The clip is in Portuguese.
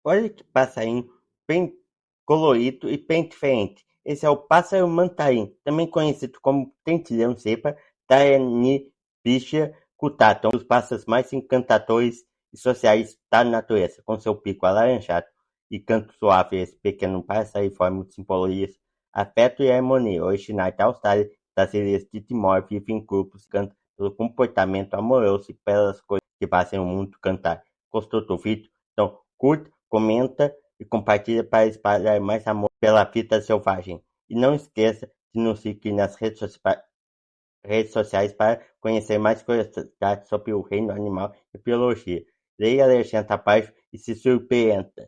Olha que passarinho bem colorido e bem diferente. Esse é o pássaro mantarim, também conhecido como tentilhão-cepa Thyania cutata, um dos pássaros mais encantadores e sociais da natureza. Com seu pico alaranjado e canto suave, esse pequeno pássaro forma simbolias afeto e harmonia. Originário da Austrália, das ilhas de Timor, vive em grupos, canta pelo comportamento amoroso e pelas coisas que fazem o mundo cantar. Gostou do vídeo? Então, curta, comenta e compartilha para espalhar mais amor pela vida selvagem. E não esqueça de nos seguir nas redes sociais para conhecer mais curiosidades sobre o reino animal e biologia. Leia a legenda abaixo e se surpreenda.